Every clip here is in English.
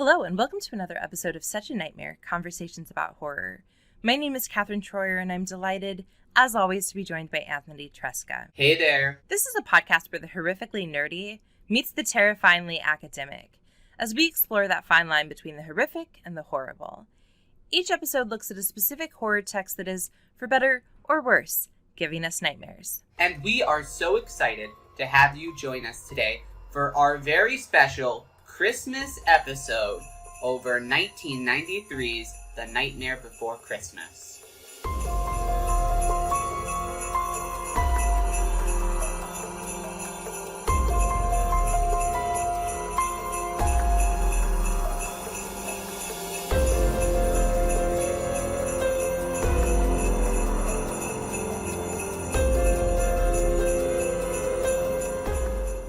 Hello, and welcome to another episode of Such a Nightmare, Conversations About Horror. My name is Katherine, and I'm delighted, as always, to be joined by Anthony Tresca. Hey there. This is a podcast where the horrifically nerdy meets the terrifyingly academic, as we explore that fine line between the horrific and the horrible. Each episode looks at a specific horror text that is, for better or worse, giving us nightmares. And we are so excited to have you join us today for our very special Christmas episode over 1993's The Nightmare Before Christmas.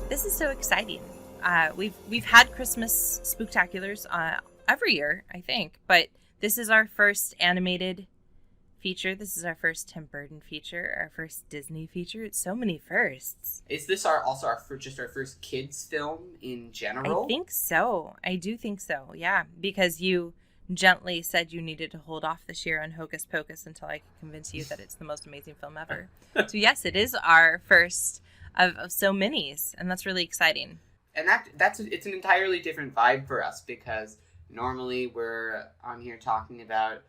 This is so exciting. We've had Christmas spooktaculars every year, I think, but this is our first animated feature. This is our first Tim Burton feature, our first Disney feature. It's so many firsts. Is this our first kids film in general? I think so. I do think so, yeah, because you gently said you needed to hold off this year on Hocus Pocus until I could convince you that it's the most amazing film ever. So yes, it is our first of so many's, and that's really exciting. And it's an entirely different vibe for us, because normally we're on here talking about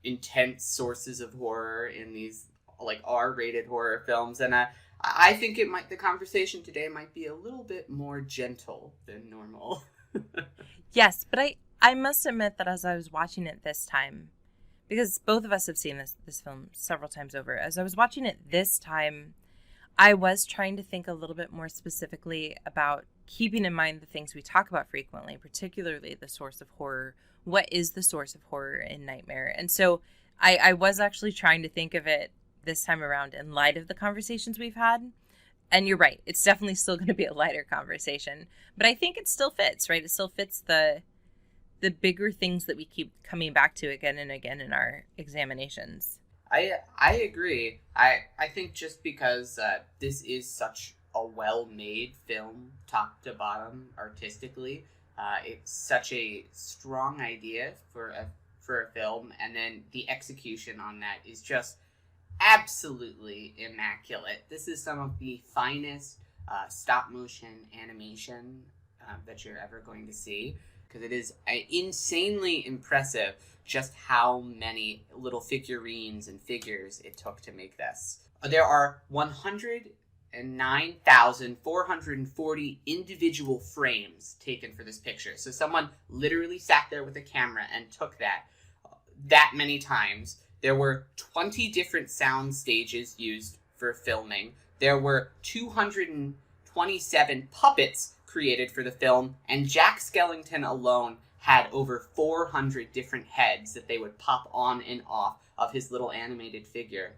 intense sources of horror in these like R-rated horror films, and I think the conversation today might be a little bit more gentle than normal. Yes, but I must admit that as I was watching it this time, because both of us have seen this film several times over, as I was watching it this time, I was trying to think a little bit more specifically about keeping in mind the things we talk about frequently, particularly the source of horror. What is the source of horror in Nightmare? And so I was actually trying to think of it this time around in light of the conversations we've had. And you're right, it's definitely still going to be a lighter conversation. But I think it still fits, right? It still fits the bigger things that we keep coming back to again and again in our examinations. I agree. I think just because this is such a well-made film, top to bottom, artistically, it's such a strong idea for a film, and then the execution on that is just absolutely immaculate. This is some of the finest stop-motion animation that you're ever going to see, because it is insanely impressive just how many little figurines and figures it took to make this. There are 109,440 individual frames taken for this picture. So someone literally sat there with a camera and took that many times. There were 20 different sound stages used for filming. There were 227 puppets created for the film, and Jack Skellington alone had over 400 different heads that they would pop on and off of his little animated figure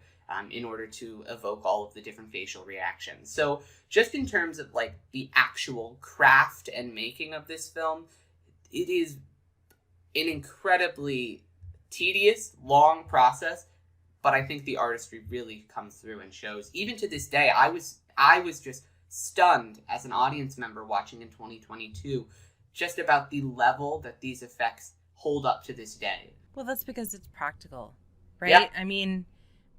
in order to evoke all of the different facial reactions. So just in terms of like the actual craft and making of this film, it is an incredibly tedious, long process, but I think the artistry really comes through and shows. Even to this day, I was just stunned as an audience member watching in 2022 just about the level that these effects hold up to this day. Well, that's because it's practical, right? Yeah. I mean,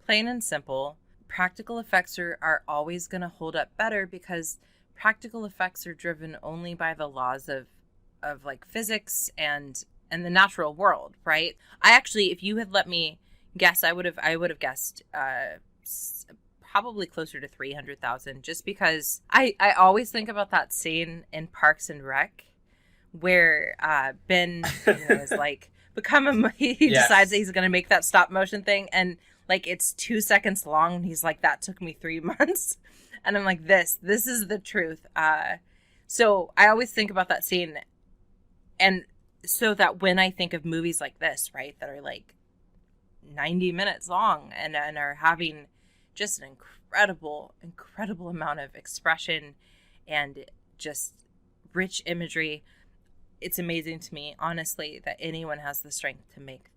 plain and simple, practical effects are always going to hold up better because practical effects are driven only by the laws of like physics and the natural world, right? I actually, if you had let me guess, I would have guessed probably closer to 300,000, just because I always think about that scene in Parks and Rec where Ben is like he decides that he's going to make that stop motion thing, and like it's 2 seconds long, and he's like, that took me 3 months. And I'm like, this is the truth. So I always think about that scene, and so that when I think of movies like this, right, that are like 90 minutes long and are having just an incredible amount of expression and just rich imagery, it's amazing to me, honestly, that anyone has the strength to make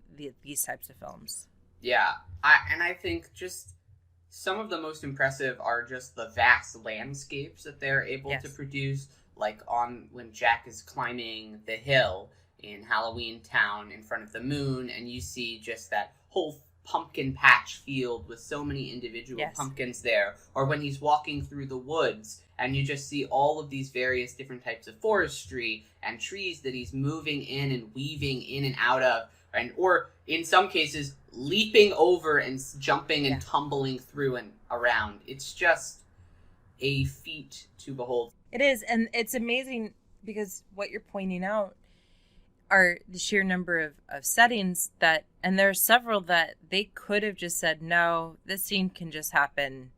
these types of films. Yeah, I think just some of the most impressive are just the vast landscapes that they're able to produce, like when Jack is climbing the hill in Halloween Town in front of the moon, and you see just that whole pumpkin patch field with so many individual pumpkins there, or when he's walking through the woods and you just see all of these various different types of forestry and trees that he's moving in and weaving in and out of, and or in some cases leaping over and jumping and tumbling through and around. It's just a feat to behold. It is, and it's amazing because what you're pointing out are the sheer number of settings that, and there are several that they could have just said, no, this scene can just happen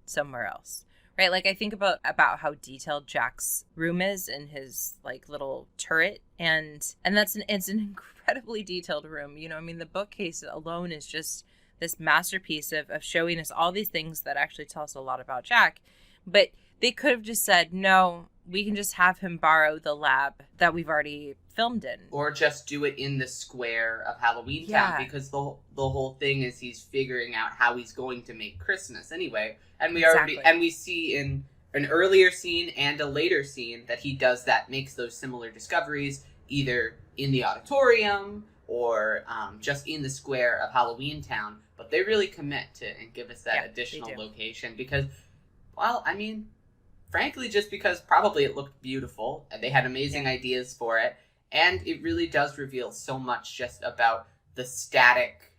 somewhere else, right? Like, I think about how detailed Jack's room is in his, like, little turret, and it's an incredibly detailed room. You know, I mean, the bookcase alone is just this masterpiece of showing us all these things that actually tell us a lot about Jack. But they could have just said, no, we can just have him borrow the lab that we've already filmed in. Or just do it in the square of Halloween Town, because the whole thing is he's figuring out how he's going to make Christmas anyway. And we see in an earlier scene and a later scene that he does that, makes those similar discoveries, either in the auditorium or just in the square of Halloween Town. But they really commit to and give us that additional location because, well, I mean, frankly, just because probably it looked beautiful and they had amazing ideas for it. And it really does reveal so much just about the static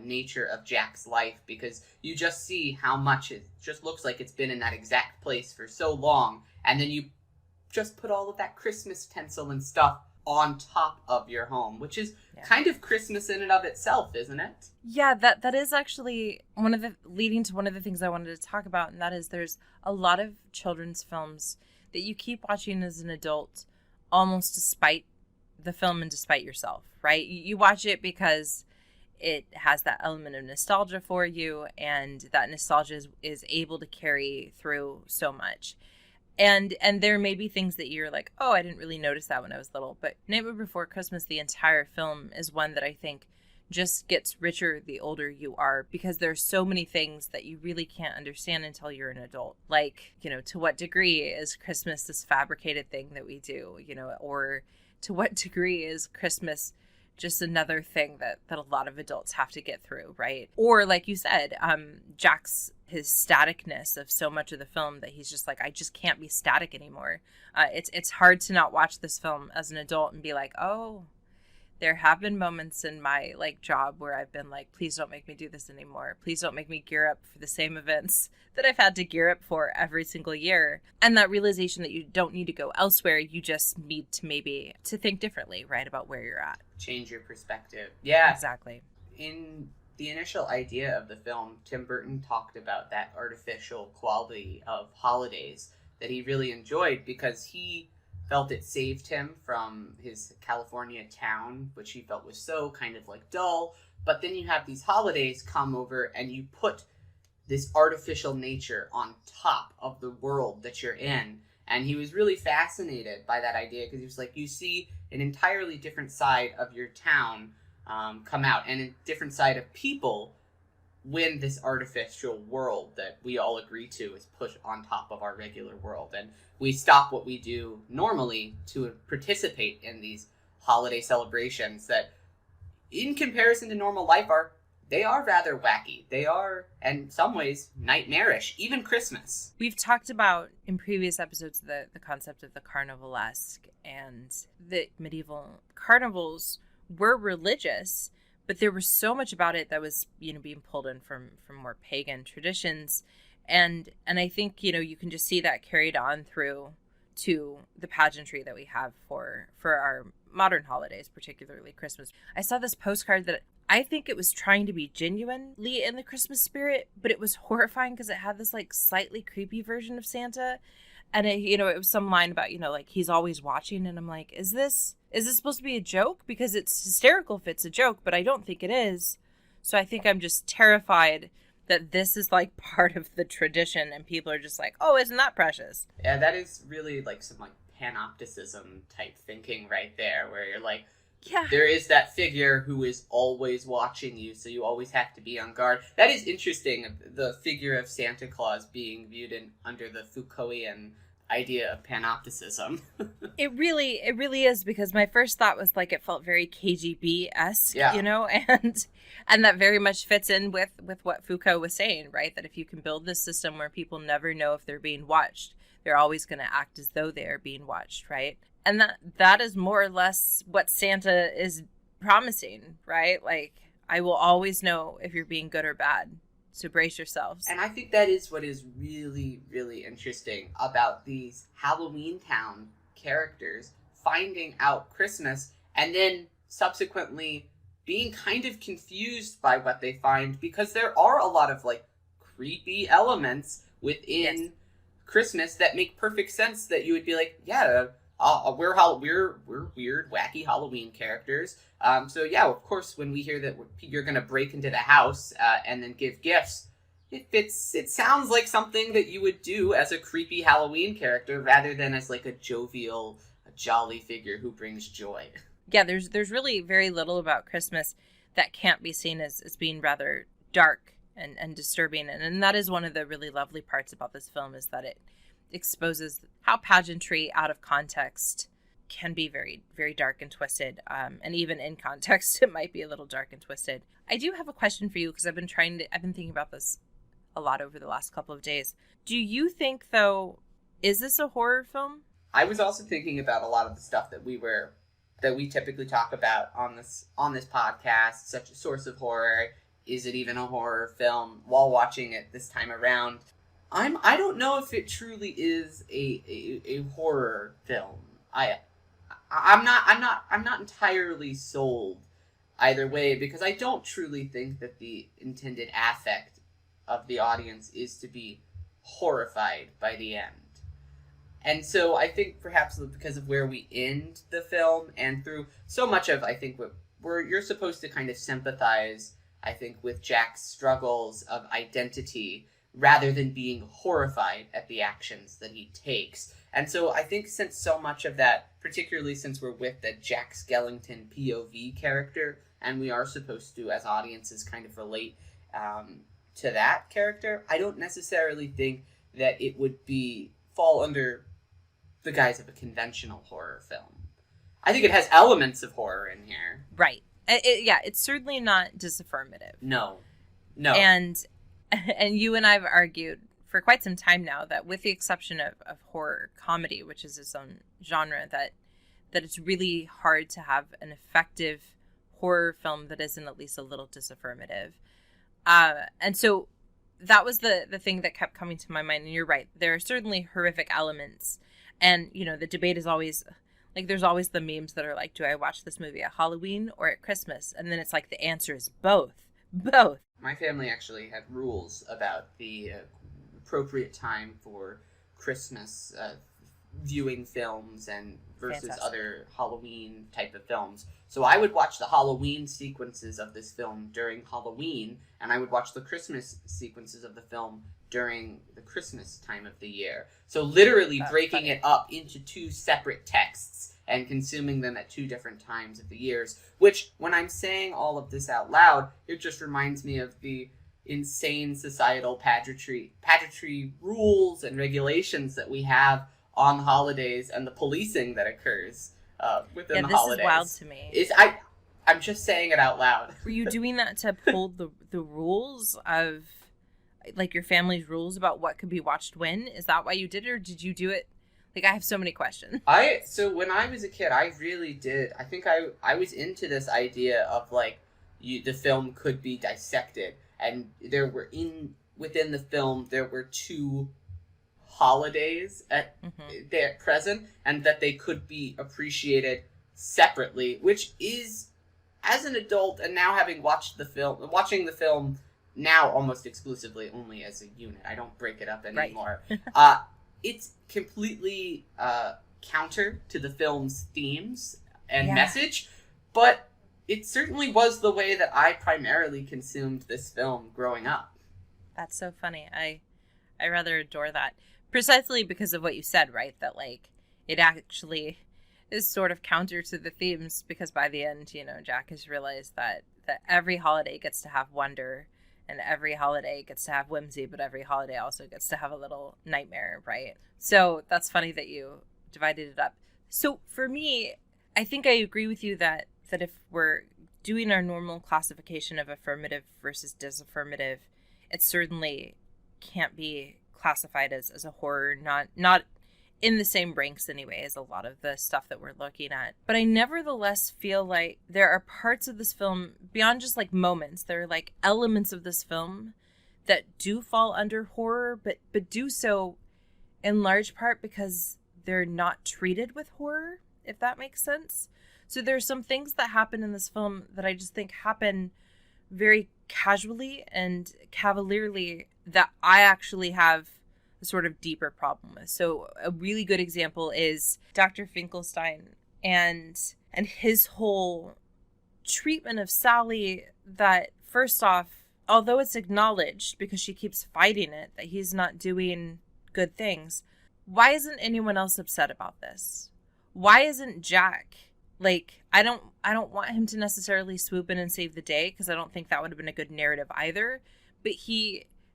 nature of Jack's life, because you just see how much it just looks like it's been in that exact place for so long. And then you just put all of that Christmas tinsel and stuff on top of your home, which is kind of Christmas in and of itself, isn't it? Yeah, that is actually leading to one of the things I wanted to talk about, and that is there's a lot of children's films that you keep watching as an adult almost despite the film and despite yourself, right? You watch it because it has that element of nostalgia for you, and that nostalgia is able to carry through so much. And there may be things that you're like, oh, I didn't really notice that when I was little. But Nightmare Before Christmas, the entire film, is one that I think just gets richer the older you are, because there's so many things that you really can't understand until you're an adult. Like, you know, to what degree is Christmas this fabricated thing that we do, you know, or to what degree is Christmas just another thing that a lot of adults have to get through, right? Or like you said, his staticness of so much of the film that he's just like, I just can't be static anymore. It's hard to not watch this film as an adult and be like, oh, there have been moments in my like job where I've been like, please don't make me do this anymore. Please don't make me gear up for the same events that I've had to gear up for every single year. And that realization that you don't need to go elsewhere, you just need to maybe to think differently, right, about where you're at. Change your perspective. Yeah. Exactly. In the initial idea of the film, Tim Burton talked about that artificial quality of holidays that he really enjoyed because he felt it saved him from his California town, which he felt was so kind of like dull. But then you have these holidays come over and you put this artificial nature on top of the world that you're in. And he was really fascinated by that idea because he was like, you see an entirely different side of your town come out, and a different side of people when this artificial world that we all agree to is pushed on top of our regular world. And we stop what we do normally to participate in these holiday celebrations that, in comparison to normal life, they are rather wacky. They are, in some ways, nightmarish. Even Christmas. We've talked about, in previous episodes, the concept of the carnivalesque, and the medieval carnivals were religious, but there was so much about it that was, you know, being pulled in from more pagan traditions. And I think, you know, you can just see that carried on through to the pageantry that we have for our modern holidays, particularly Christmas. I saw this postcard that I think it was trying to be genuinely in the Christmas spirit, but it was horrifying because it had this like slightly creepy version of Santa. And it, you know, it was some line about, you know, like he's always watching. And I'm like, is this supposed to be a joke? Because it's hysterical if it's a joke, but I don't think it is. So I think I'm just terrified that this is like part of the tradition and people are just like, oh, isn't that precious? Yeah, that is really like some like panopticism type thinking right there, where you're like, yeah, there is that figure who is always watching you, so you always have to be on guard. That is interesting, the figure of Santa Claus being viewed under the Foucaultian idea of panopticism. It really is, because my first thought was like it felt very KGB-esque, Yeah. you know, and that very much fits in with what Foucault was saying, right? That if you can build this system where people never know if they're being watched, they're always going to act as though they are being watched, right? And that is more or less what Santa is promising, right? Like, I will always know if you're being good or bad. So brace yourselves. And I think that is what is really, really interesting about these Halloween Town characters finding out Christmas and then subsequently being kind of confused by what they find, because there are a lot of, like, creepy elements within Christmas that make perfect sense, that you would be like, yeah, we're weird, wacky Halloween characters. So yeah, of course, when we hear that you're going to break into the house and then give gifts, it sounds like something that you would do as a creepy Halloween character rather than as like a jovial, jolly figure who brings joy. Yeah, there's really very little about Christmas that can't be seen as being rather dark and disturbing. And that is one of the really lovely parts about this film, is that it exposes how pageantry out of context can be very, very dark and twisted. And even in context, it might be a little dark and twisted. I do have a question for you, because I've been thinking about this a lot over the last couple of days. Do you think, though, is this a horror film? I was also thinking about a lot of the stuff that we typically talk about on this podcast, such a source of horror. Is it even a horror film? While watching it this time around, I don't know if it truly is a horror film. I'm not entirely sold either way, because I don't truly think that the intended affect of the audience is to be horrified by the end. And so I think perhaps because of where we end the film, and through so much of, I think, where you're supposed to kind of sympathize, I think, with Jack's struggles of identity, rather than being horrified at the actions that he takes. And so I think since so much of that, particularly since we're with the Jack Skellington POV character, and we are supposed to, as audiences, kind of relate to that character, I don't necessarily think that it would fall under the guise of a conventional horror film. I think it has elements of horror in here. Right. It's certainly not disaffirmative. No. And you and I have argued for quite some time now that, with the exception of horror comedy, which is its own genre, that it's really hard to have an effective horror film that isn't at least a little disaffirmative. And so that was the thing that kept coming to my mind. And you're right. There are certainly horrific elements. And, you know, the debate is always, like, there's always the memes that are like, do I watch this movie at Halloween or at Christmas? And then it's like, the answer is both. Both. My family actually had rules about the appropriate time for Christmas viewing films and versus Fantastic. Other Halloween type of films. So I would watch the Halloween sequences of this film during Halloween, and I would watch the Christmas sequences of the film during the Christmas time of the year. So literally breaking it up into two separate texts and consuming them at two different times of the years, which, when I'm saying all of this out loud, it just reminds me of the insane societal pageantry rules and regulations that we have on holidays, and the policing that occurs within the holidays. This is wild to me. I'm just saying it out loud. Were you doing that to uphold the rules of, like, your family's rules about what could be watched when? Is that why you did it, or did you do it? Like, I have so many questions. So when I was a kid, I really did. I think I was into this idea of, like, the film could be dissected, and within the film there were two holidays at present, and that they could be appreciated separately, which is, as an adult, and now having watching the film now almost exclusively only as a unit, I don't break it up anymore. Right. It's completely counter to the film's themes and message, but it certainly was the way that I primarily consumed this film growing up. That's so funny. I rather adore that. Precisely because of what you said, right? That, like, it actually is sort of counter to the themes, because by the end, you know, Jack has realized that every holiday gets to have wonder, and every holiday gets to have whimsy, but every holiday also gets to have a little nightmare, right? So that's funny that you divided it up. So for me, I think I agree with you that if we're doing our normal classification of affirmative versus disaffirmative, it certainly can't be classified as a horror, not in the same ranks anyway as a lot of the stuff that we're looking at. But I nevertheless feel like there are parts of this film, beyond just like moments, there are like elements of this film that do fall under horror, but do so in large part because they're not treated with horror, if that makes sense. So there's some things that happen in this film that I just think happen very casually and cavalierly that I actually have a sort of deeper problem with. So a really good example is Dr. Finkelstein and his whole treatment of Sally, that first off, although it's acknowledged because she keeps fighting it, that he's not doing good things, why isn't anyone else upset about this? Why isn't Jack, like, I don't want him to necessarily swoop in and save the day, because I don't think that would have been a good narrative either, but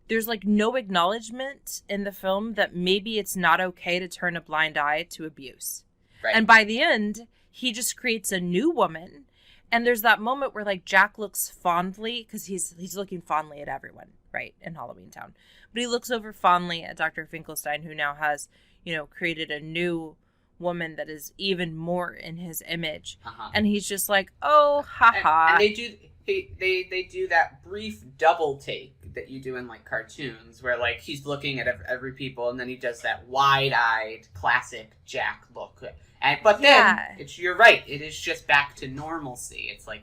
there's like no acknowledgement in the film that maybe it's not okay to turn a blind eye to abuse. Right. And by the end, he just creates a new woman. And there's that moment where like Jack looks fondly, because he's looking fondly at everyone, right, in Halloween Town. But he looks over fondly at Dr. Finkelstein, who now has, created a new woman that is even more in his image. And he's just like, oh, haha. And they do that brief double take that you do in like cartoons, where like he's looking at every people, and then he does that wide-eyed classic Jack look. But then you're right, it is just back to normalcy. It's like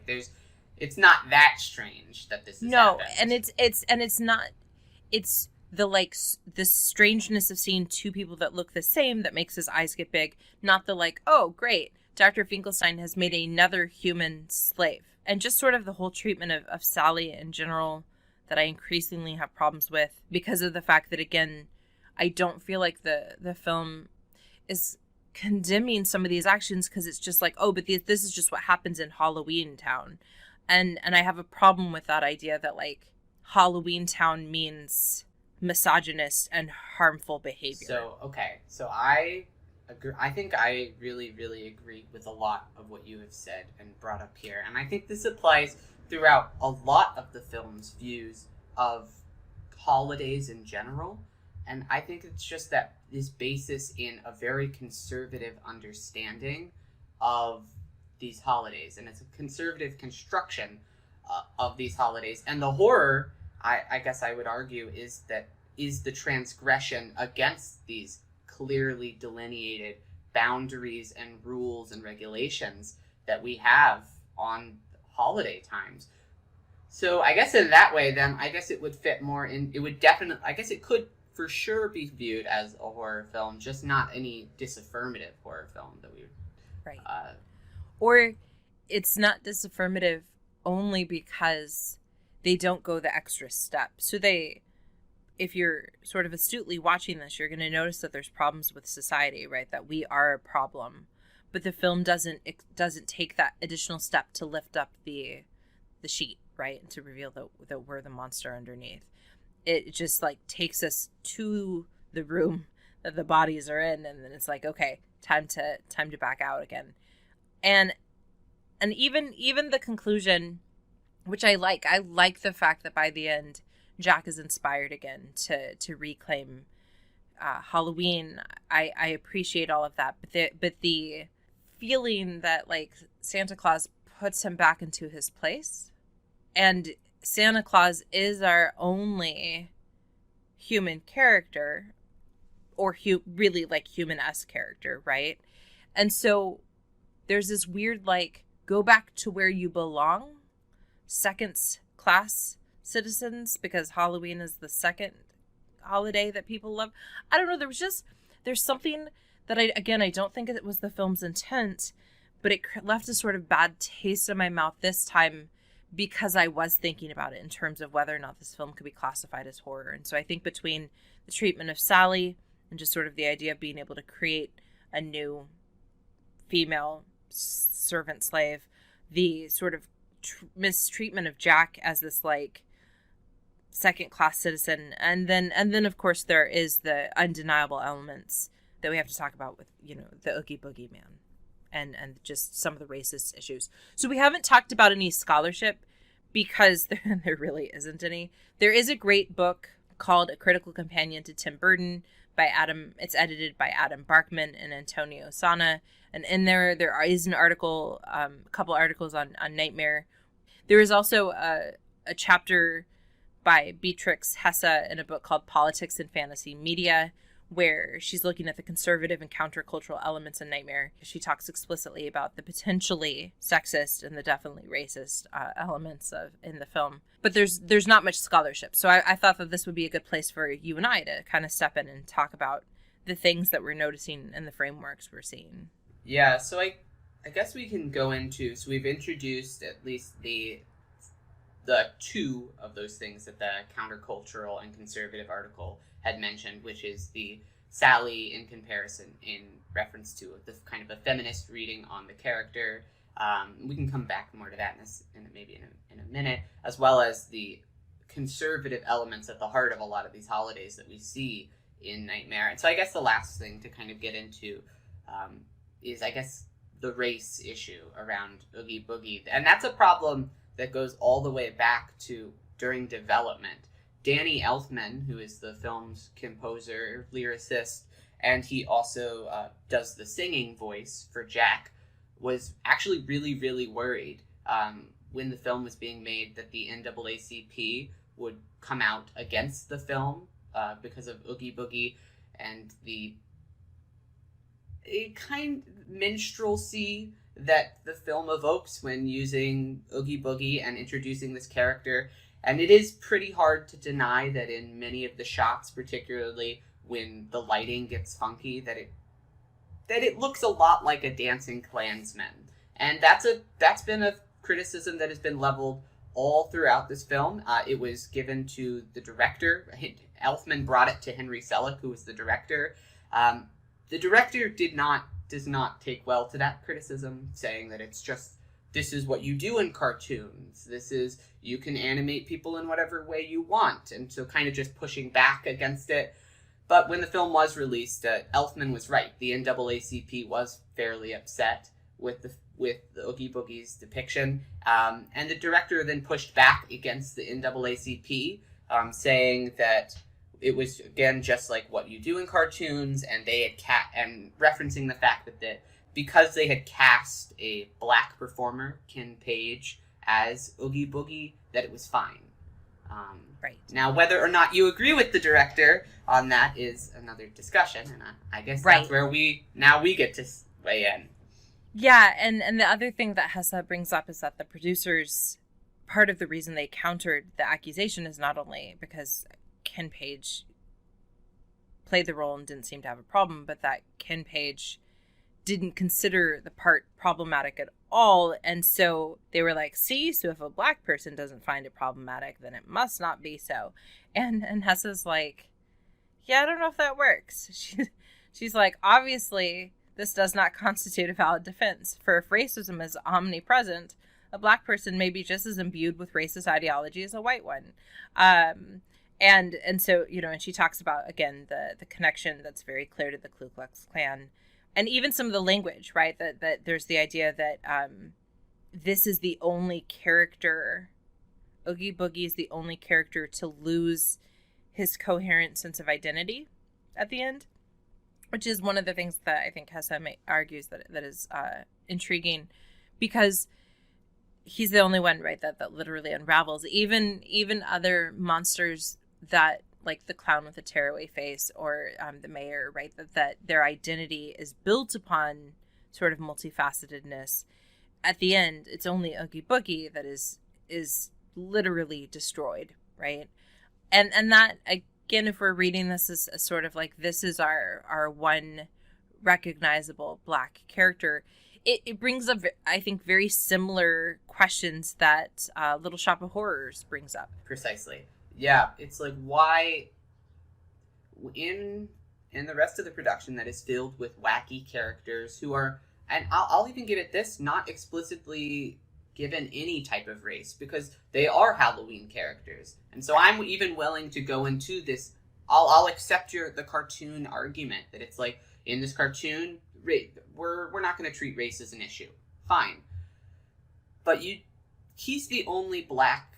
it's not that strange that this is happened. And it's the strangeness of seeing two people that look the same that makes his eyes get big, not the like, oh great, Dr. Finkelstein has made another human slave. And just sort of the whole treatment of Sally in general that I increasingly have problems with, because of the fact that, again, I don't feel like the film is condemning some of these actions, because it's just like, oh, but this is just what happens in Halloween Town. And I have a problem with that idea that, like, Halloween Town means misogynist and harmful behavior. So I agree. I think I really, really agree with a lot of what you have said and brought up here. And I think this applies throughout a lot of the film's views of holidays in general. And I think it's just that this basis in a very conservative understanding of these holidays. And it's a conservative construction of these holidays. And the horror, I guess I would argue, is the transgression against these clearly delineated boundaries and rules and regulations that we have on holiday times. So I guess in that way, then, I guess it would fit more in, it would definitely, I guess it could for sure be viewed as a horror film, just not any disaffirmative horror film that we would... Right. Or it's not disaffirmative only because they don't go the extra step. So if you're sort of astutely watching this, you're going to notice that there's problems with society, right? That we are a problem. But the film doesn't take that additional step to lift up the sheet, right? And to reveal that we're the monster underneath. It just like takes us to the room that the bodies are in, and then it's like, okay, time to back out again. And even the conclusion, which I like the fact that by the end Jack is inspired again to reclaim Halloween. I appreciate all of that, but the feeling that like Santa Claus puts him back into his place, and Santa Claus is our only human character, or really like human-esque character, right? And so there's this weird like go back to where you belong, second class citizens, because Halloween is the second holiday that people love. I don't know, there's something that I don't think it was the film's intent, but it left a sort of bad taste in my mouth this time, because I was thinking about it in terms of whether or not this film could be classified as horror. And so I think between the treatment of Sally and just sort of the idea of being able to create a new female servant slave, the sort of mistreatment of Jack as this like second-class citizen. And then of course there is the undeniable elements that we have to talk about with, the Oogie Boogie Man and just some of the racist issues. So we haven't talked about any scholarship because there really isn't any. There is a great book called A Critical Companion to Tim Burton by Adam. It's edited by Adam Barkman and Antonio Sana. And in there is an article, a couple articles on Nightmare. There is also a chapter by Beatrix Hesse in a book called Politics and Fantasy Media, where she's looking at the conservative and countercultural elements in Nightmare. She talks explicitly about the potentially sexist and the definitely racist elements in the film. But there's not much scholarship. So I thought that this would be a good place for you and I to kind of step in and talk about the things that we're noticing in the frameworks we're seeing. Yeah, so I guess we can go into, so we've introduced at least the two of those things that the countercultural and conservative article had mentioned, which is the Sally in comparison in reference to the kind of a feminist reading on the character. We can come back more to that in a minute, as well as the conservative elements at the heart of a lot of these holidays that we see in Nightmare. And so I guess the last thing to kind of get into is, I guess, the race issue around Oogie Boogie. And that's a problem that goes all the way back to during development. Danny Elfman, who is the film's composer, lyricist, and he also does the singing voice for Jack, was actually really, really worried when the film was being made that the NAACP would come out against the film because of Oogie Boogie and the kind minstrelsy that the film evokes when using Oogie Boogie and introducing this character. And it is pretty hard to deny that in many of the shots, particularly when the lighting gets funky, that it looks a lot like a dancing Klansman. And that's been a criticism that has been leveled all throughout this film. It was given to the director. Elfman brought it to Henry Selick, who was the director. The director does not take well to that criticism, saying that it's just, this is what you do in cartoons. This is, you can animate people in whatever way you want. And so kind of just pushing back against it. But when the film was released, Elfman was right. The NAACP was fairly upset with the Oogie Boogie's depiction. And the director then pushed back against the NAACP, saying that it was, again, just like what you do in cartoons, and they had and referencing the fact that because they had cast a black performer, Ken Page, as Oogie Boogie, that it was fine. Right. Now, whether or not you agree with the director on that is another discussion, and I guess that's where we get to weigh in. Yeah, and the other thing that Hesse brings up is that the producers, part of the reason they countered the accusation is not only because Ken Page played the role and didn't seem to have a problem, but that Ken Page didn't consider the part problematic at all. And so they were like, see, so if a black person doesn't find it problematic, then it must not be so. And Hesse's like, yeah, I don't know if that works. She's like, obviously, this does not constitute a valid defense. For if racism is omnipresent, a black person may be just as imbued with racist ideology as a white one. And so, and she talks about, again, the connection that's very clear to the Ku Klux Klan. And even some of the language, right? That there's the idea that this is the only character, Oogie Boogie is the only character to lose his coherent sense of identity at the end, which is one of the things that I think Hesse argues that is intriguing, because he's the only one, right, that literally unravels. Even other monsters that, like the clown with the tearaway face or the mayor, right, that their identity is built upon sort of multifacetedness. At the end, it's only Oogie Boogie that is literally destroyed, right? And that, again, if we're reading this as a sort of like, this is our one recognizable black character, it brings up, I think, very similar questions that Little Shop of Horrors brings up. Precisely. Yeah, it's like, why in the rest of the production that is filled with wacky characters who are, and I'll even give it this, not explicitly given any type of race, because they are Halloween characters. And so I'm even willing to go into this. I'll accept the cartoon argument that it's like, in this cartoon, we're not going to treat race as an issue. Fine. But he's the only black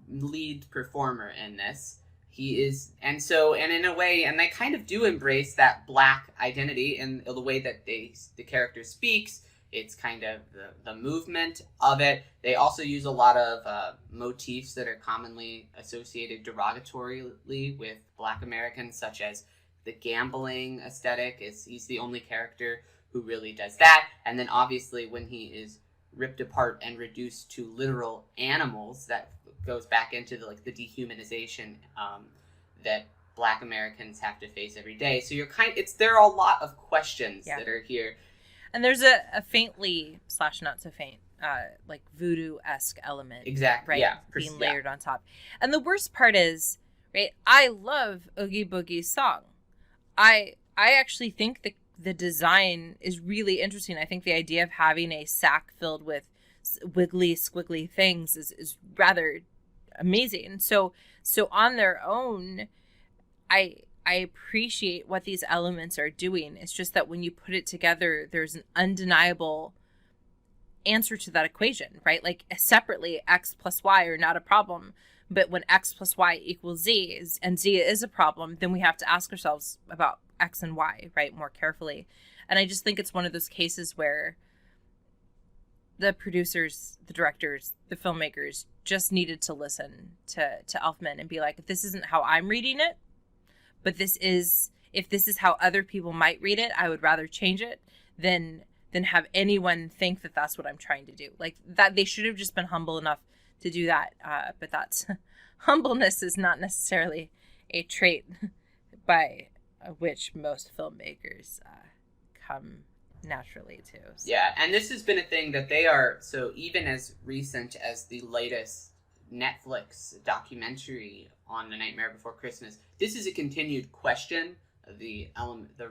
lead performer in this. He is, and in a way, and they kind of do embrace that black identity in the way that the character speaks. It's kind of the movement of it. They also use a lot of motifs that are commonly associated derogatorily with Black Americans, such as the gambling aesthetic. He's the only character who really does that. And then obviously when he is ripped apart and reduced to literal animals, that goes back into the dehumanization that Black Americans have to face every day. So there are a lot of questions that are here. And there's a faintly / not so faint, like voodoo-esque element. Exactly. Right? Yeah. Being layered on top. And the worst part is, right, I love Oogie Boogie's song. I actually think the design is really interesting. I think the idea of having a sack filled with wiggly, squiggly things is rather amazing. So on their own, I appreciate what these elements are doing. It's just that when you put it together, there's an undeniable answer to that equation, right? Like separately, X plus Y are not a problem. But when X plus Y equals Z and Z is a problem, then we have to ask ourselves about X and Y, right, more carefully. And I just think it's one of those cases where the producers, the directors, the filmmakers just needed to listen to Elfman and be like, if this isn't how I'm reading it, but if this is how other people might read it, I would rather change it than have anyone think that that's what I'm trying to do. Like that, they should have just been humble enough to do that. But that's humbleness is not necessarily a trait by which most filmmakers come naturally to. So. Yeah, and this has been a thing that they are, so even as recent as the latest Netflix documentary on The Nightmare Before Christmas, this is a continued question of the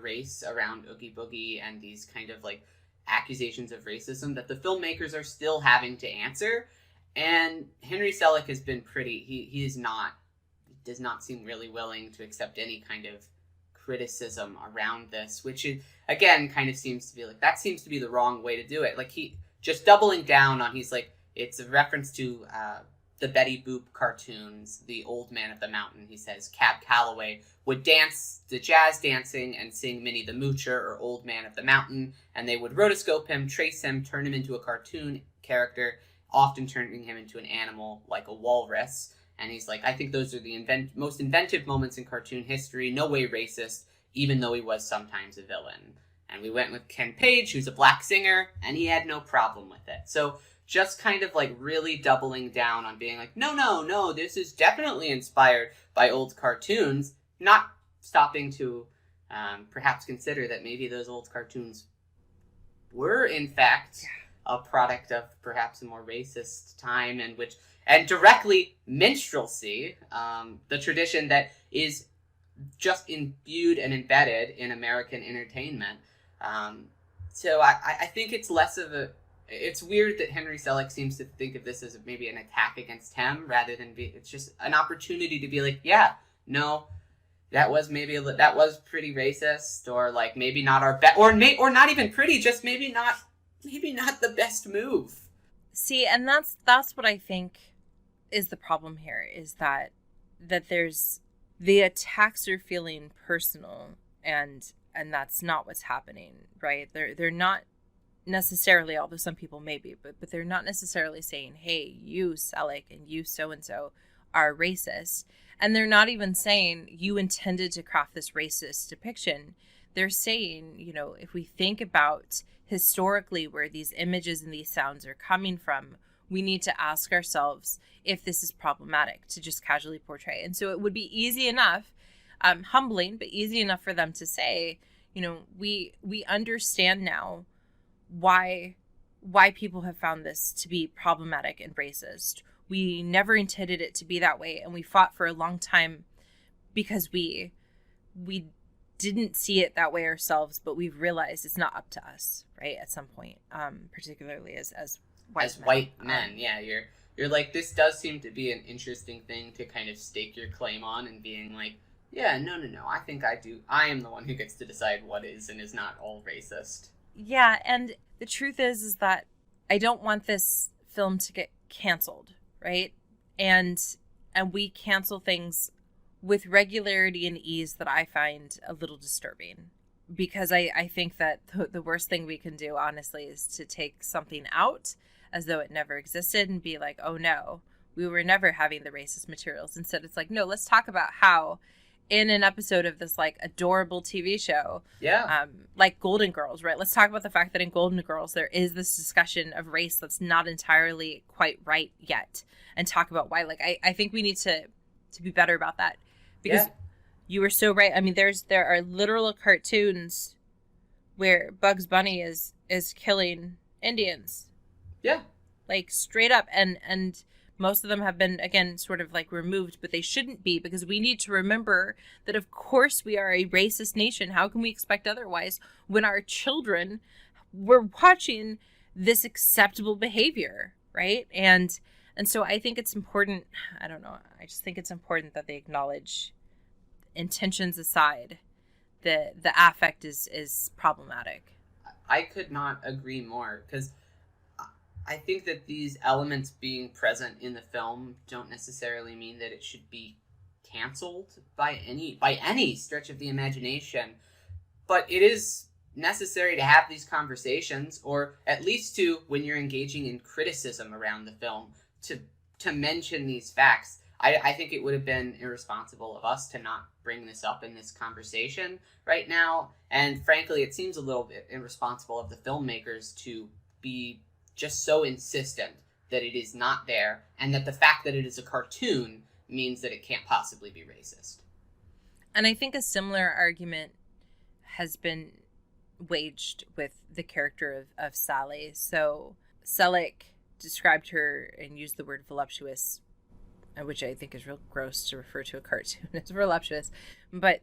race around Oogie Boogie and these kind of like accusations of racism that the filmmakers are still having to answer. And Henry Selick has been he does not seem really willing to accept any kind of criticism around this, which is, again, kind of seems to be like, that seems to be the wrong way to do it. Like he just doubling down on, he's like, it's a reference to the Betty Boop cartoons, The Old Man of the Mountain. He says Cab Calloway would dance the jazz dancing and sing Minnie the Moocher or Old Man of the Mountain, and they would rotoscope him, trace him, turn him into a cartoon character, often turning him into an animal like a walrus. And he's like, I think those are the most inventive moments in cartoon history, no way racist, even though he was sometimes a villain. And we went with Ken Page, who's a black singer, and he had no problem with it. So just kind of like really doubling down on being like, no, this is definitely inspired by old cartoons, not stopping to perhaps consider that maybe those old cartoons were, in fact, a product of perhaps a more racist time, and directly minstrelsy, the tradition that is just imbued and embedded in American entertainment. So I think it's less of a... It's weird that Henry Selick seems to think of this as maybe an attack against him, rather than it's just an opportunity to be like, yeah, no, that was pretty racist, or like maybe not our best, or not even pretty, just maybe not the best move. See, and that's what I think is the problem here, is that there's the attacks are feeling personal, and that's not what's happening, right? They're not necessarily, although some people may be, but they're not necessarily saying, hey, you Selick and you so-and-so are racist. And they're not even saying you intended to craft this racist depiction. They're saying, if we think about historically where these images and these sounds are coming from, we need to ask ourselves if this is problematic to just casually portray. And so it would be easy enough, humbling, but easy enough for them to say, we understand now why people have found this to be problematic and racist. We never intended it to be that way, and we fought for a long time because we didn't see it that way ourselves, but we've realized it's not up to us, right, at some point, particularly as white men. Yeah, you're like, this does seem to be an interesting thing to kind of stake your claim on, and being like, yeah, no, I think I am the one who gets to decide what is and is not all racist. Yeah, and the truth is that I don't want this film to get canceled, right? And we cancel things with regularity and ease that I find a little disturbing. Because I think that the worst thing we can do, honestly, is to take something out as though it never existed and be like, oh no, we were never having the racist materials. Instead, it's like, no, let's talk about how in an episode of this like adorable TV show, like Golden Girls, right? Let's talk about the fact that in Golden Girls, there is this discussion of race that's not entirely quite right yet, and talk about why. Like, I think we need to be better about that, because you were so right. I mean, there are literal cartoons where Bugs Bunny is killing Indians. Yeah. Like, straight up. And most of them have been, again, sort of like removed, but they shouldn't be, because we need to remember that, of course, we are a racist nation. How can we expect otherwise when our children were watching this acceptable behavior, right? And so I think it's important. I don't know. I just think it's important that they acknowledge, intentions aside, the affect is problematic. I could not agree more, because I think that these elements being present in the film don't necessarily mean that it should be canceled by any stretch of the imagination, but it is necessary to have these conversations, or at least to, when you're engaging in criticism around the film, to mention these facts. I think it would have been irresponsible of us to not bring this up in this conversation right now, and frankly, it seems a little bit irresponsible of the filmmakers to be just so insistent that it is not there, and that the fact that it is a cartoon means that it can't possibly be racist. And I think a similar argument has been waged with the character of Sally. So Selleck described her and used the word voluptuous, which I think is real gross to refer to a cartoon as voluptuous. But,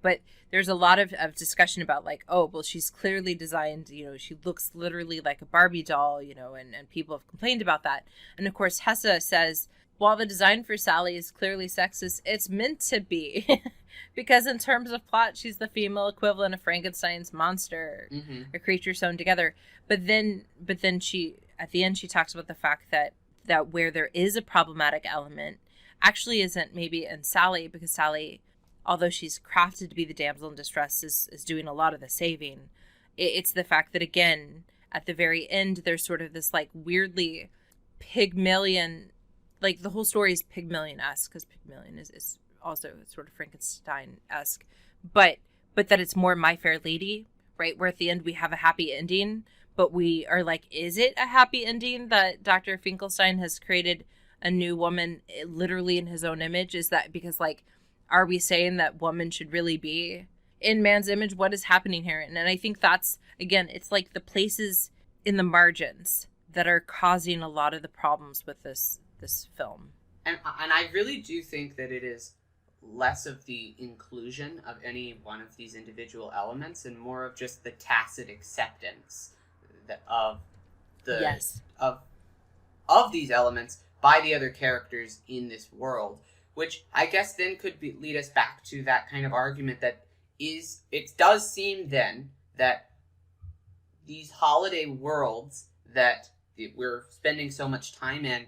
but there's a lot of discussion about like, oh, well, she's clearly designed, she looks literally like a Barbie doll, and people have complained about that. And of course, Hesse says, while the design for Sally is clearly sexist, it's meant to be. Because in terms of plot, she's the female equivalent of Frankenstein's monster, a creature sewn together. But then she, at the end, she talks about the fact that where there is a problematic element actually isn't maybe in Sally, because Sally, although she's crafted to be the damsel in distress, is doing a lot of the saving. It's the fact that, again, at the very end, there's sort of this like weirdly Pygmalion, like the whole story is Pygmalion-esque, because Pygmalion is also sort of Frankenstein-esque, but that it's more My Fair Lady, right? Where at the end we have a happy ending, but we are like, is it a happy ending that Dr. Finkelstein has created a new woman literally in his own image? Is that because, like, are we saying that woman should really be in man's image? What is happening here? And I think that's, again, it's like the places in the margins that are causing a lot of the problems with this film. And I really do think that it is less of the inclusion of any one of these individual elements and more of just the tacit acceptance of these elements by the other characters in this world, which I guess then could lead us back to that kind of argument that it does seem then that these holiday worlds that we're spending so much time in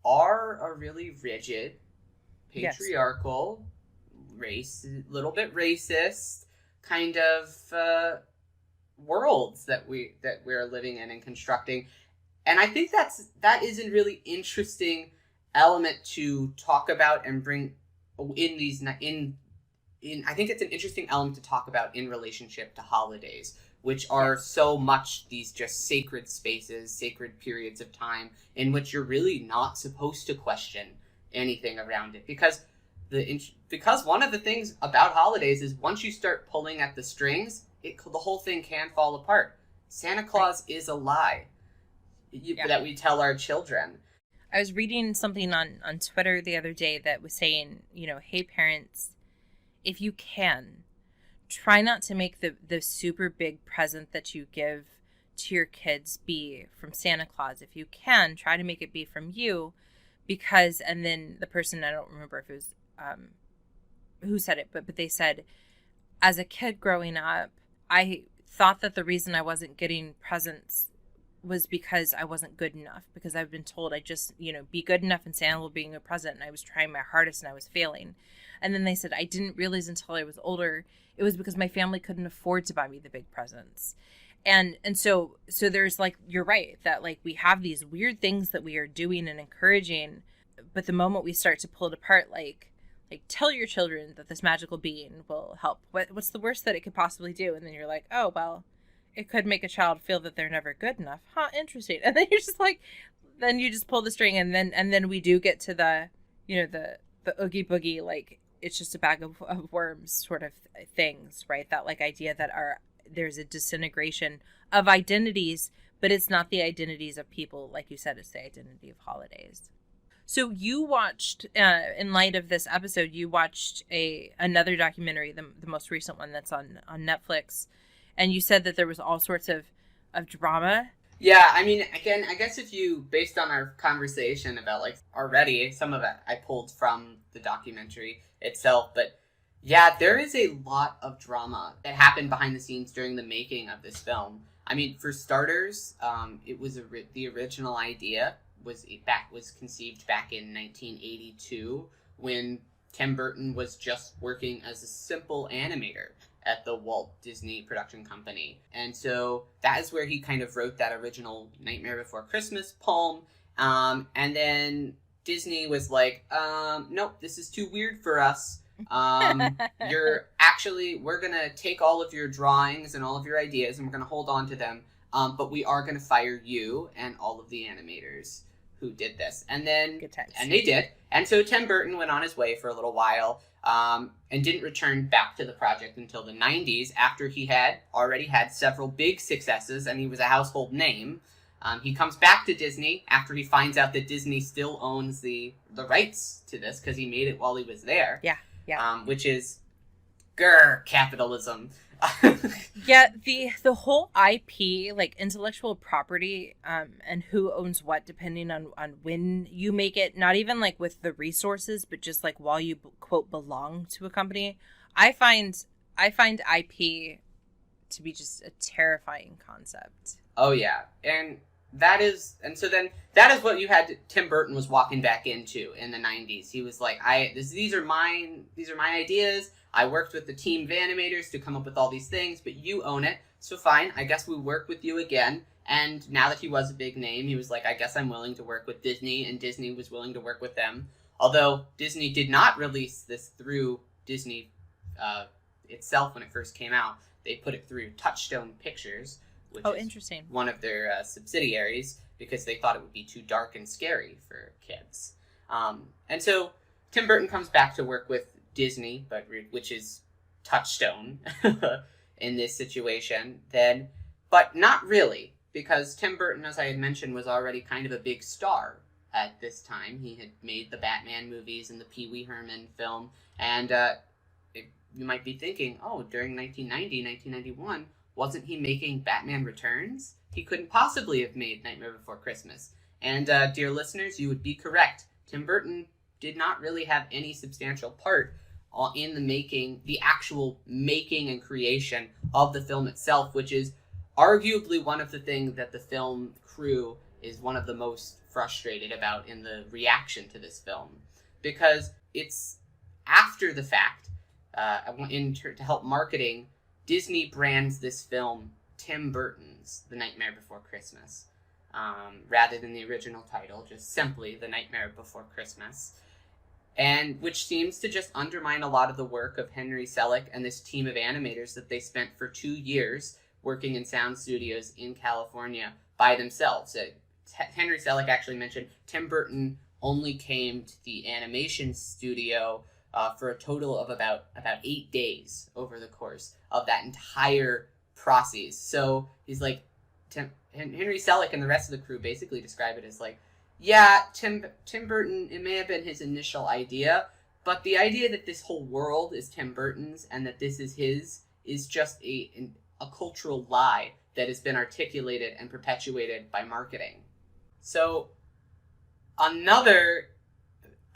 are a really rigid, patriarchal, little bit racist kind of worlds that we're living in and constructing. And I think that is a really interesting element to talk about and bring in these in I think it's an interesting element to talk about in relationship to holidays, which are so much these just sacred spaces, sacred periods of time in which you're really not supposed to question anything around it, because one of the things about holidays is once you start pulling at the strings, the whole thing can fall apart. Santa Claus is a lie that we tell our children. I was reading something on Twitter the other day that was saying, hey parents, if you can, try not to make the super big present that you give to your kids be from Santa Claus. If you can, try to make it be from you, because, and then the person, I don't remember if it was who said it, but they said, as a kid growing up, I thought that the reason I wasn't getting presents was because I wasn't good enough, because I've been told I just, be good enough and Santa will bring you a present, and I was trying my hardest and I was failing. And then they said, I didn't realize until I was older, it was because my family couldn't afford to buy me the big presents. And so there's like, you're right, that like we have these weird things that we are doing and encouraging, but the moment we start to pull it apart, like tell your children that this magical being will help. What's the worst that it could possibly do? And then you're like, oh, well, it could make a child feel that they're never good enough. Huh, interesting. And then you're just like, then you just pull the string, and then we do get to the, the oogie boogie, like it's just a bag of worms sort of things, right? That like idea that there's a disintegration of identities, but it's not the identities of people. Like you said, it's the identity of holidays. So you watched, in light of this episode, you watched another documentary, the most recent one that's on Netflix. And you said that there was all sorts of drama. Yeah, I mean, again, I guess if you, based on our conversation about, like, already, some of it I pulled from the documentary itself, but yeah, there is a lot of drama that happened behind the scenes during the making of this film. I mean, for starters, it was the original idea was conceived back in 1982 when Tim Burton was just working as a simple animator at the Walt Disney Production Company. And so that is where he kind of wrote that original Nightmare Before Christmas poem. And then Disney was like, nope, this is too weird for us. We're going to take all of your drawings and all of your ideas and we're going to hold on to them. But we are going to fire you and all of the animators who did this. And then, and they did. And so Tim Burton went on his way for a little while, and didn't return back to the project until the 90s, after he had already had several big successes and he was a household name. He comes back to Disney after he finds out that Disney still owns the rights to this because he made it while he was there. Yeah. Which is, capitalism. Yeah, the whole IP, like intellectual property, and who owns what, depending on when you make it, not even like with the resources, but just like while you quote belong to a company. I find IP to be just a terrifying concept. Oh yeah, and that is what you had. Tim Burton was walking back into in the 90s. He was like, these are my ideas. I worked with the team of animators to come up with all these things, but you own it, so fine, I guess we work with you again. And now that he was a big name, he was like, I guess I'm willing to work with Disney, and Disney was willing to work with them. Although Disney did not release this through Disney itself when it first came out. They put it through Touchstone Pictures, which is interesting. One of their subsidiaries, because they thought it would be too dark and scary for kids. And so Tim Burton comes back to work with Disney, which is Touchstone in this situation, but not really, because Tim Burton, as I had mentioned, was already kind of a big star at this time. He had made the Batman movies and the Pee Wee Herman film, and you might be thinking, during 1990, 1991, wasn't he making Batman Returns? He couldn't possibly have made Nightmare Before Christmas. And dear listeners, you would be correct. Tim Burton did not really have any substantial part in the actual making and creation of the film itself, which is arguably one of the things that the film crew is one of the most frustrated about in the reaction to this film. Because it's after the fact, to help marketing, Disney brands this film Tim Burton's The Nightmare Before Christmas, rather than the original title, just simply The Nightmare Before Christmas. And which seems to just undermine a lot of the work of Henry Selick and this team of animators that they spent for 2 years working in sound studios in California by themselves. Henry Selick actually mentioned Tim Burton only came to the animation studio for a total of about 8 days over the course of that entire process. So he's like, Henry Selick and the rest of the crew basically describe it as like, yeah, Tim Burton, it may have been his initial idea, but the idea that this whole world is Tim Burton's and that this is his is just a cultural lie that has been articulated and perpetuated by marketing. So another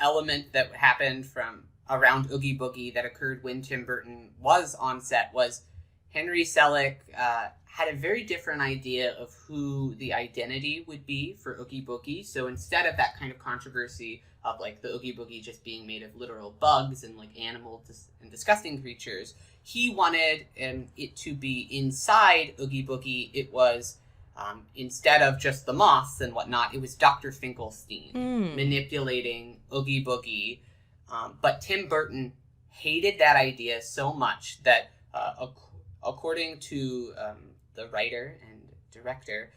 element that happened from around Oogie Boogie that occurred when Tim Burton was on set was Henry Selick had a very different idea of who the identity would be for Oogie Boogie. So instead of that kind of controversy of like the Oogie Boogie just being made of literal bugs and like animal and disgusting creatures, he wanted it to be inside Oogie Boogie. It was instead of just the moths and whatnot, it was Dr. Finkelstein manipulating Oogie Boogie. But Tim Burton hated that idea so much that according to the writer and director,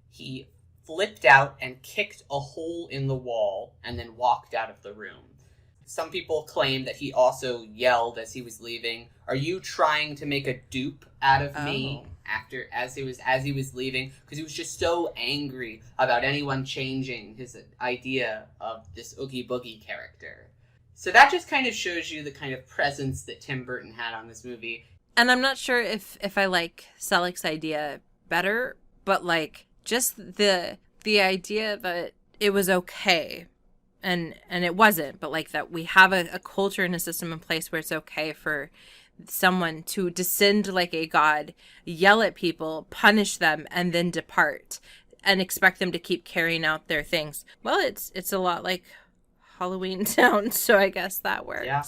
he flipped out and kicked a hole in the wall and then walked out of the room. Some people claim that he also yelled as he was leaving, "Are you trying to make a dupe out of me?" As he was leaving, because he was just so angry about anyone changing his idea of this Oogie Boogie character. So that just kind of shows you the kind of presence that Tim Burton had on this movie. And I'm not sure if I like Selick's idea better, but like just the idea that it was okay, and it wasn't, but like that we have a culture and a system in place where it's okay for someone to descend like a god, yell at people, punish them, and then depart, and expect them to keep carrying out their things. Well, it's a lot like Halloween Town, so I guess that works. Yeah,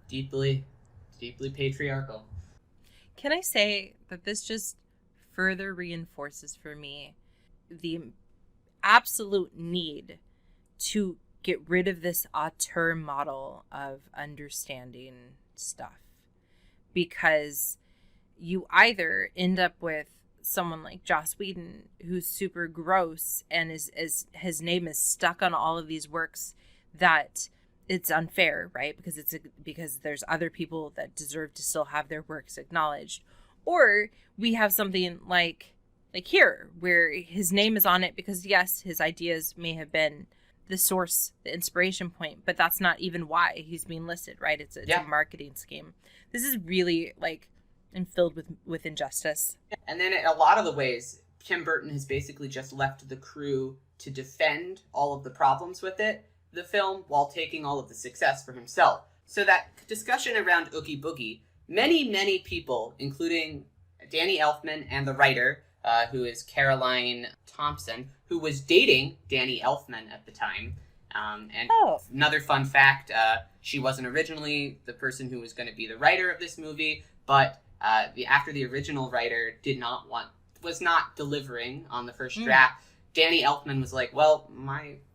deeply patriarchal. Can I say that this just further reinforces for me the absolute need to get rid of this auteur model of understanding stuff? Because you either end up with someone like Joss Whedon, who's super gross and is his name is stuck on all of these works, that it's unfair, right? Because there's other people that deserve to still have their works acknowledged. Or we have something like here, where his name is on it because, yes, his ideas may have been the source, the inspiration point, but that's not even why he's being listed, right? It's a marketing scheme. This is really like and filled with injustice. And then in a lot of the ways, Tim Burton has basically just left the crew to defend all of the problems with the film, while taking all of the success for himself. So that discussion around Oogie Boogie, many people, including Danny Elfman and the writer, who is Caroline Thompson, who was dating Danny Elfman at the time. Another fun fact, she wasn't originally the person who was going to be the writer of this movie, but after the original writer was not delivering on the first draft, Danny Elfman was like, well,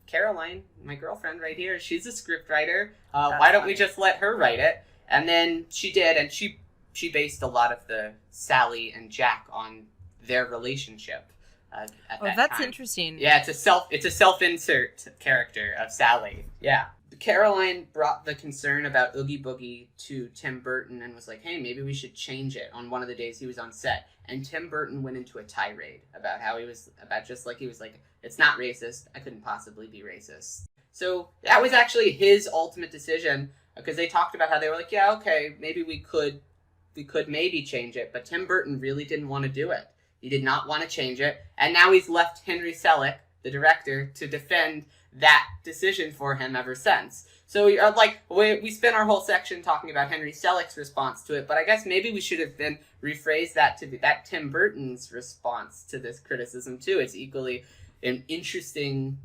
Caroline, my girlfriend right here, she's a script writer. Why don't we just let her write it? And then she did, and she based a lot of the Sally and Jack on their relationship. That's time. Interesting. Yeah, it's a self-insert character of Sally. Yeah. Caroline brought the concern about Oogie Boogie to Tim Burton and was like, hey, maybe we should change it on one of the days he was on set. And Tim Burton went into a tirade about how he was like, it's not racist. I couldn't possibly be racist. So that was actually his ultimate decision, because they talked about how they were like, yeah, okay, maybe we could maybe change it. But Tim Burton really didn't want to do it. He did not want to change it. And now he's left Henry Selick, the director, to defend that decision for him ever since. So we spent our whole section talking about Henry Selick's response to it, but I guess maybe we should have then rephrased that to be that Tim Burton's response to this criticism too. It's equally interesting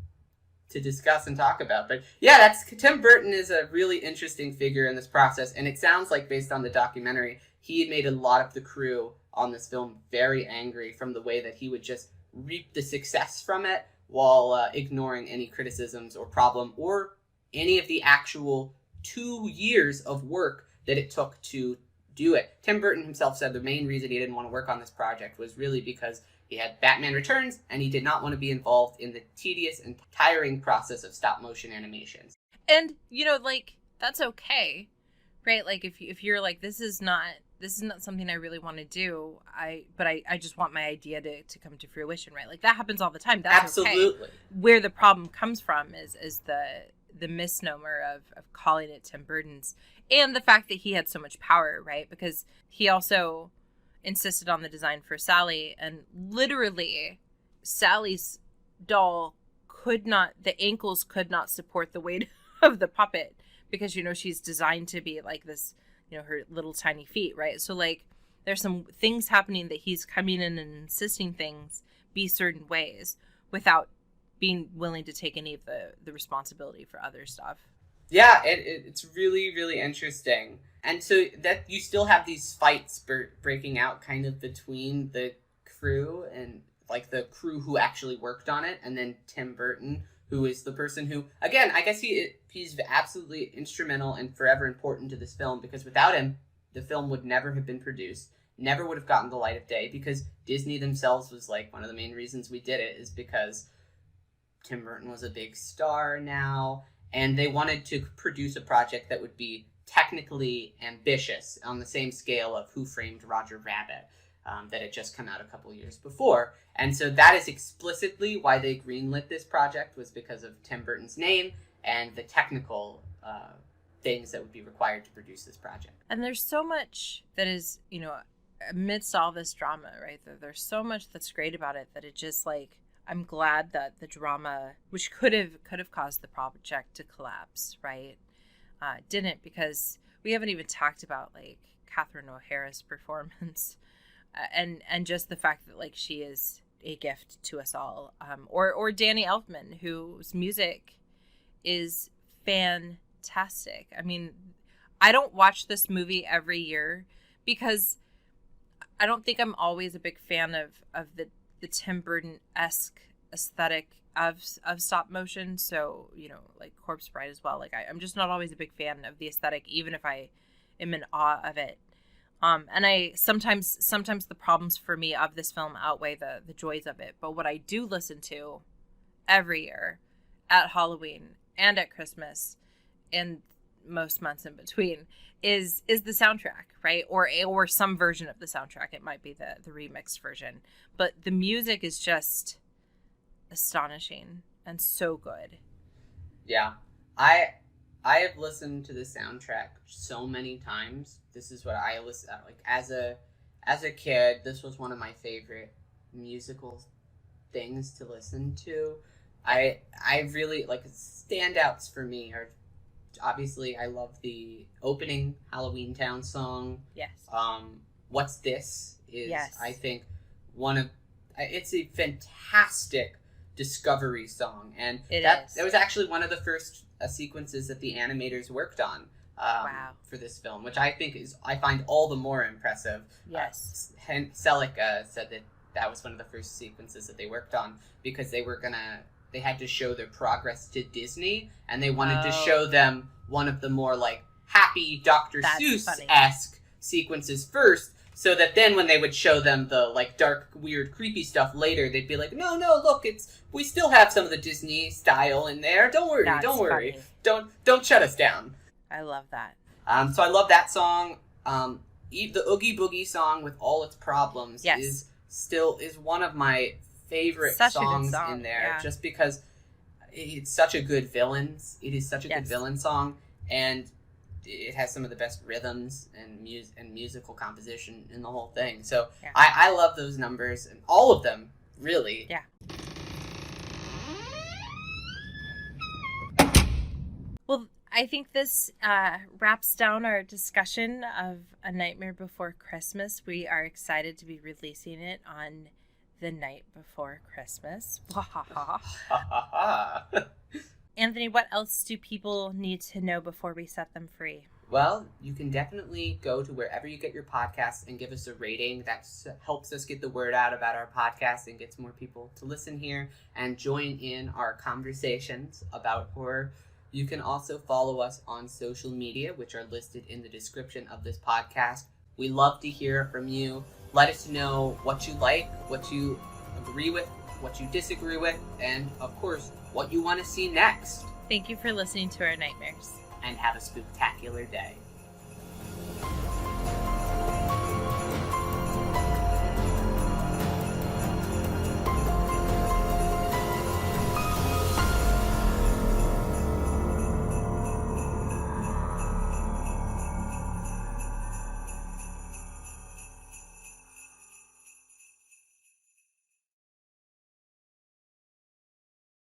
to discuss and talk about. But yeah, Tim Burton is a really interesting figure in this process, and it sounds like, based on the documentary, he had made a lot of the crew on this film very angry from the way that he would just reap the success from it while ignoring any criticisms or problem or any of the actual 2 years of work that it took to do it. Tim Burton himself said the main reason he didn't want to work on this project was really because he had Batman Returns, and he did not want to be involved in the tedious and tiring process of stop-motion animations. And, that's okay, right? Like, if you're like, this is not something I really want to do, but I just want my idea to come to fruition, right? Like, that happens all the time. That's absolutely okay. Where the problem comes from is the misnomer of calling it Tim Burton's, and the fact that he had so much power, right? Because he also, insisted on the design for Sally, and literally Sally's doll the ankles could not support the weight of the puppet because, she's designed to be like this, her little tiny feet, right? So like there's some things happening that he's coming in and insisting things be certain ways without being willing to take any of the responsibility for other stuff. Yeah, it's really, really interesting. And so that you still have these fights breaking out kind of between the crew and like the crew who actually worked on it, and then Tim Burton, who is the person who, again, I guess he's absolutely instrumental and forever important to this film, because without him, the film would never have been produced, never would have gotten the light of day, because Disney themselves was like, one of the main reasons we did it is because Tim Burton was a big star now, and they wanted to produce a project that would be technically ambitious on the same scale of Who Framed Roger Rabbit, that had just come out a couple years before. And so that is explicitly why they greenlit this project, was because of Tim Burton's name and the technical things that would be required to produce this project. And there's so much that is, amidst all this drama, right? There's so much that's great about it that it just like, I'm glad that the drama, which could have caused the project to collapse, right? Didn't, because we haven't even talked about like Catherine O'Hara's performance. And just the fact that like she is a gift to us all, or Danny Elfman, whose music is fantastic. I mean, I don't watch this movie every year because I don't think I'm always a big fan of the Tim Burton-esque aesthetic of stop motion. So like Corpse Bride as well. Like I'm just not always a big fan of the aesthetic, even if I am in awe of it. And I sometimes the problems for me of this film outweigh the joys of it. But what I do listen to every year at Halloween and at Christmas and most months in between is the soundtrack, right? Or some version of the soundtrack. It might be the remixed version. But the music is just astonishing and so good. Yeah. I have listened to the soundtrack so many times. This is what I listen like as a kid. This was one of my favorite musical things to listen to. I really like standouts for me are obviously I love the opening Halloween Town song. Yes. What's This is yes. I think it's a fantastic discovery song, and that was actually one of the first sequences that the animators worked on for this film, which I find all the more impressive. Yes. Selleck said that was one of the first sequences that they worked on because they had to show their progress Disney, and they wanted to show them one of the more like happy Dr. Seuss-esque sequences first, so that then when they would show them the like dark, weird, creepy stuff later, they'd be like, no, look, we still have some of the Disney style in there. Don't worry. Funny. Don't shut us down. I love that. So I love that song. The Oogie Boogie song with all its problems is one of my favorite songs in there, just because it's such a good villain. It is such a good villain song, and it has some of the best rhythms and musical composition in the whole thing. So I love those numbers, and all of them, really. Yeah. Well, I think this wraps down our discussion of A Nightmare Before Christmas. We are excited to be releasing it on the night before Christmas. Anthony, what else do people need to know before we set them free? Well, you can definitely go to wherever you get your podcasts and give us a rating. That helps us get the word out about our podcast and gets more people to listen here and join in our conversations about horror. You can also follow us on social media, which are listed in the description of this podcast. We love to hear from you. Let us know what you like, what you agree with, what you disagree with, and, of course, what you want to see next. Thank you for listening to our nightmares. And have a spooktacular day.